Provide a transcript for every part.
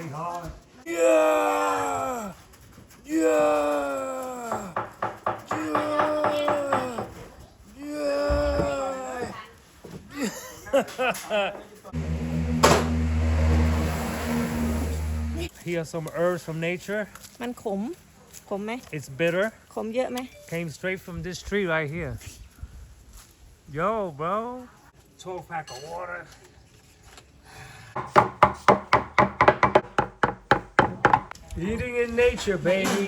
hard. Yeah! Yeah! Yeah! Yeah! Here's some herbs from nature. มันขมไหม It's bitter. ขมเยอะไหม Came straight from this tree right here. Yo, bro. 12 pack of water. Eating in nature, baby.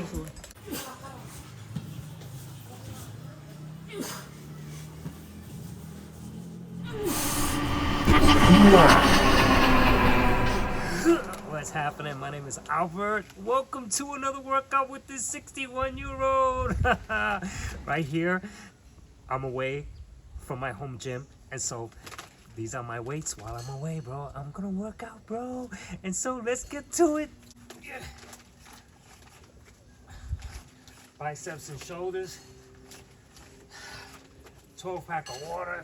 What's happening? My name is Albert. Welcome to another workout with this 61-year-old. Right here, I'm away from my home gym, and so these are my weights while I'm away, bro. I'm gonna work out, bro. And so let's get to it. Yeah. Biceps and shoulders. 12 pack of water.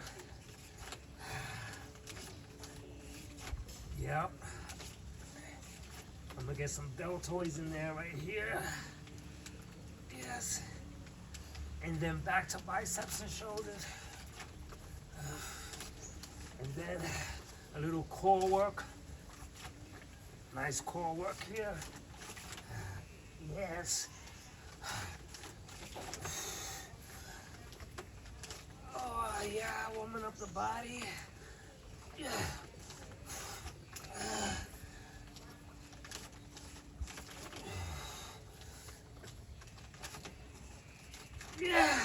Yep. I'm gonna get some deltoids in there right here. Yes. And then back to biceps and shoulders. And then a little core work. Nice core work here. Yes. Oh yeah, warming up the body. Yeah. Yeah.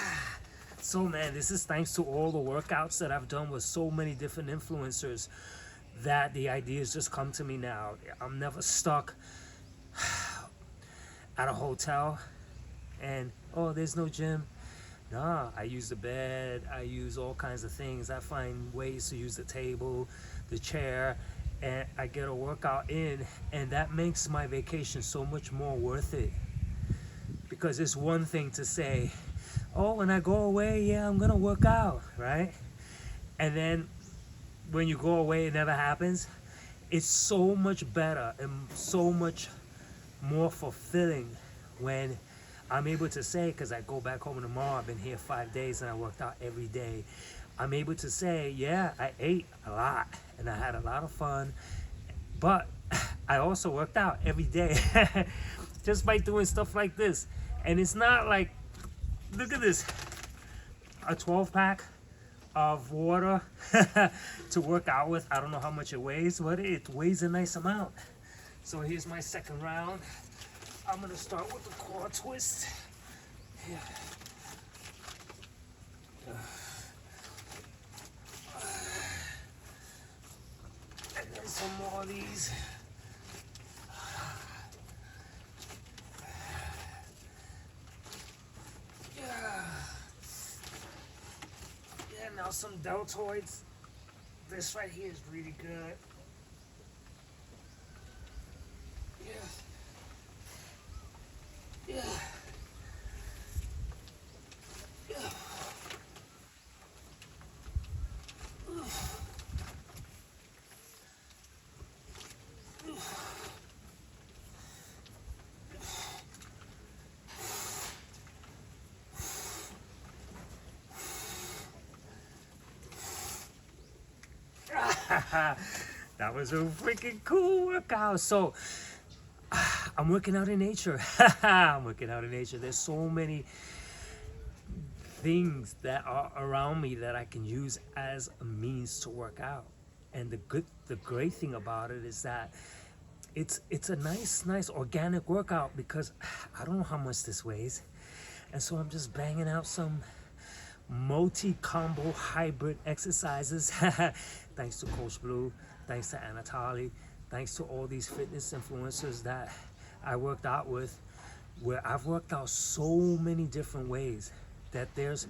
So man, this is thanks to all the workouts that I've done with so many different influencers that the ideas just come to me now. I'm never stuck at a hotel and oh, there's no gym. Nah, I use the bed, I use all kinds of things. I find ways to use the table, the chair, and I get a workout in, and that makes my vacation so much more worth it. Because it's one thing to say, oh, when I go away, yeah, I'm gonna work out, right? And then when you go away, it never happens. It's so much better and so much more fulfilling when I'm able to say, because I go back home tomorrow, I've been here 5 days and I worked out every day. I'm able to say, yeah, I ate a lot and I had a lot of fun, but I also worked out every day just by doing stuff like this. And it's not like, look at this, a 12 pack of water to work out with. I don't know how much it weighs, but it weighs a nice amount. So here's my second round. I'm gonna start with the core twist. Yeah. And then some more of these. Yeah, now some deltoids. This right here is really good. Yeah. Yeah. Yeah. That was a freaking cool workout. So I'm working out in nature. I'm working out in nature. There's so many things that are around me that I can use as a means to work out. And the great thing about it is that it's a nice organic workout, because I don't know how much this weighs. And so I'm just banging out some multi-combo hybrid exercises. Thanks to Coach Blue, thanks to Anatoly, thanks to all these fitness influencers that I worked out with, where I've worked out so many different ways that there's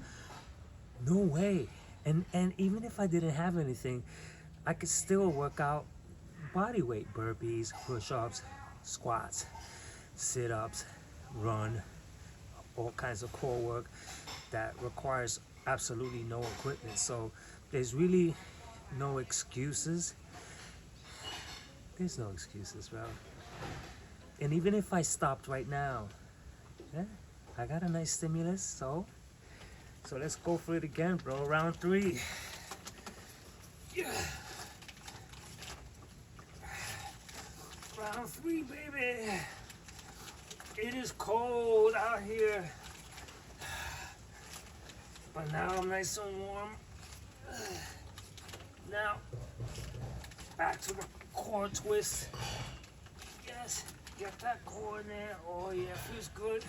no way. And even if I didn't have anything, I could still work out body weight, burpees, push-ups, squats, sit-ups, run, all kinds of core work that requires absolutely no equipment. So there's really no excuses. There's no excuses, bro. And even if I stopped right now, yeah, I got a nice stimulus. So let's go for it again, bro. Round 3. Yeah. Round 3, baby. It is cold out here, but now I'm nice and warm. Now, back to the core twist. Yes, get that core in there. Oh yeah, feels good.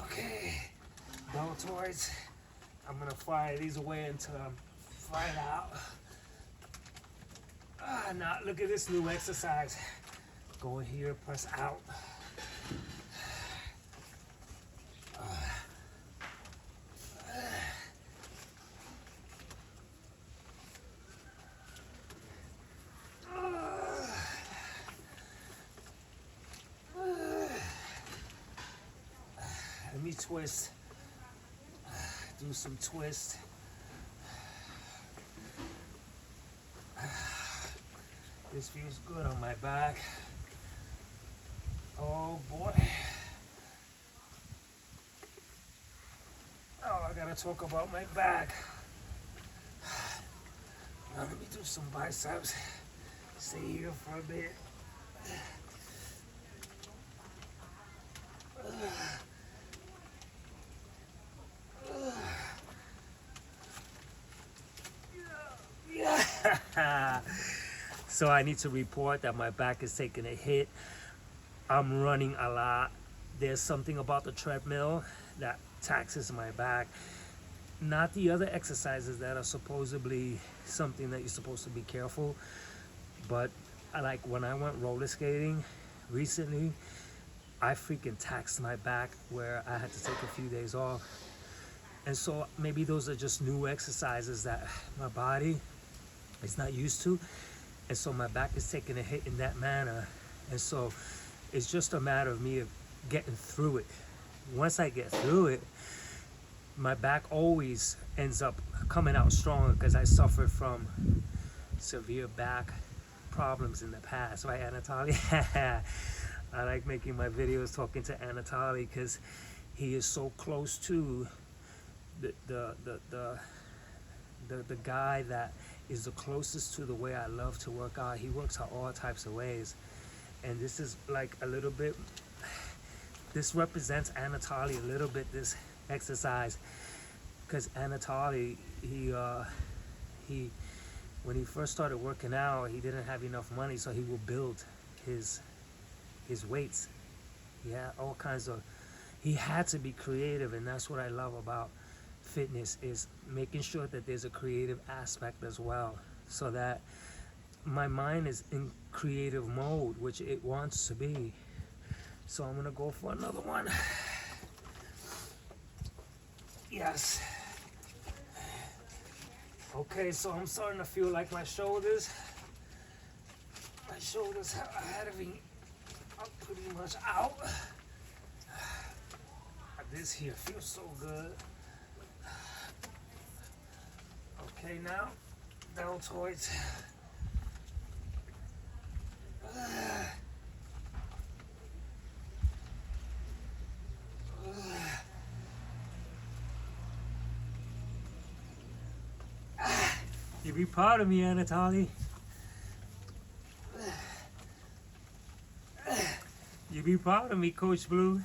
Okay, deltoids. I'm gonna fire these away until I'm fired out. Now look at this new exercise. Go here, press out. Let me twist. Do some twist. This feels good on my back. Oh boy. Oh, I gotta talk about my back. Now let me do some biceps. Stay here for a bit. Yeah. So I need to report that my back is taking a hit. I'm running a lot. There's something about the treadmill that taxes my back. Not the other exercises that are supposedly something that you're supposed to be careful. But like when I went roller skating recently, I freaking taxed my back where I had to take a few days off. And so maybe those are just new exercises that my body is not used to. And so my back is taking a hit in that manner. And so it's just a matter of me getting through it. Once I get through it, my back always ends up coming out stronger because I suffered from severe back problems in the past, right, Anatoly? I like making my videos talking to Anatoly because he is so close to the guy that is the closest to the way I love to work out. He works out all types of ways, and this is like a little bit, this represents Anatoly a little bit, this exercise, because Anatoly, he when he first started working out, he didn't have enough money, so he will build his weights. Yeah, all kinds of, he had to be creative, and that's what I love about fitness, is making sure that there's a creative aspect as well, so that my mind is in creative mode, which it wants to be. So I'm gonna go for another one. Yes. Okay, so I'm starting to feel like my shoulders are pretty much out. This here feels so good. Okay, now deltoids. You be proud of me, Anatoly. You be proud of me, Coach Blue.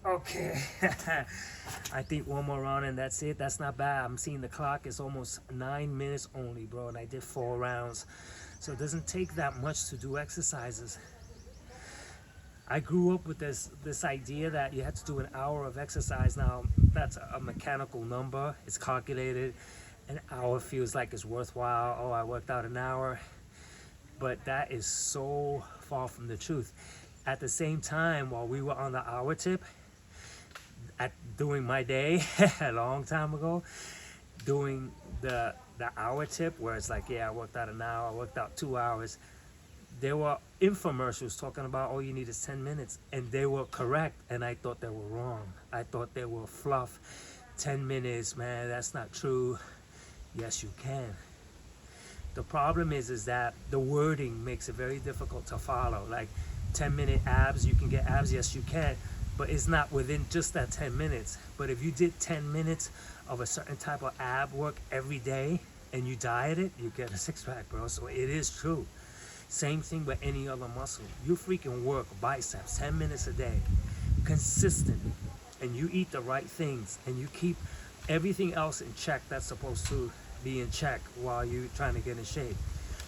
Okay. I think one more round and that's it. That's not bad. I'm seeing the clock is almost 9 minutes only, bro, and I did 4 rounds. So it doesn't take that much to do exercises. I grew up with this idea that you had to do an hour of exercise. Now, that's a mechanical number. It's calculated. An hour feels like it's worthwhile. Oh, I worked out an hour. But that is so far from the truth. at the same time, while we were on the hour tip, doing my day a long time ago, doing the hour tip where it's like, yeah, I worked out an hour, I worked out 2 hours. There were infomercials talking about all you need is 10 minutes, and they were correct, and I thought they were wrong. I thought they were fluff. 10 minutes, man, that's not true. Yes, you can. The problem is that the wording makes it very difficult to follow. Like 10-minute abs, you can get abs, yes you can, but it's not within just that 10 minutes. But if you did 10 minutes of a certain type of ab work every day and you diet it, you get a six-pack, bro. So it is true. Same thing with any other muscle. You freaking work biceps 10 minutes a day, consistent, and you eat the right things, and you keep everything else in check that's supposed to be in check while you're trying to get in shape.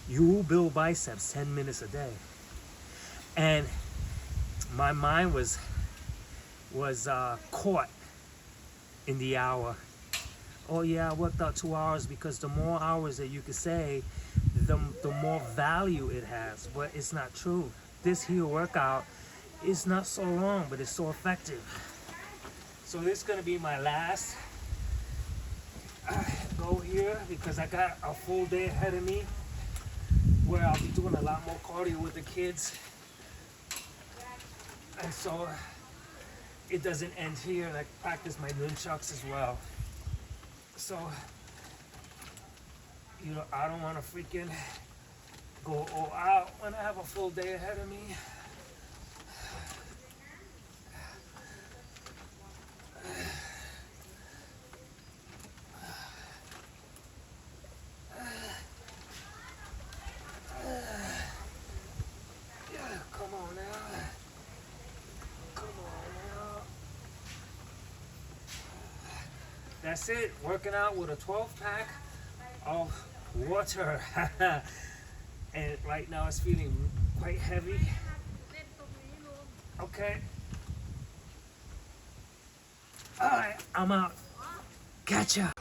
You will build biceps 10 minutes a day. And my mind was caught in the hour. Oh yeah, I worked out 2 hours, because the more hours that you could say, the more value it has. But it's not true. This here workout is not so long, but it's so effective. So this is gonna be my last go here, because I got a full day ahead of me where I'll be doing a lot more cardio with the kids. And so it doesn't end here. I practice my nunchucks as well. So, you know, I don't want to freaking go all out when I have a full day ahead of me. Yeah, come on now. Come on now. That's it. Working out with a 12-pack of water. And right now it's feeling quite heavy. Okay. All right, I'm out. Catch ya.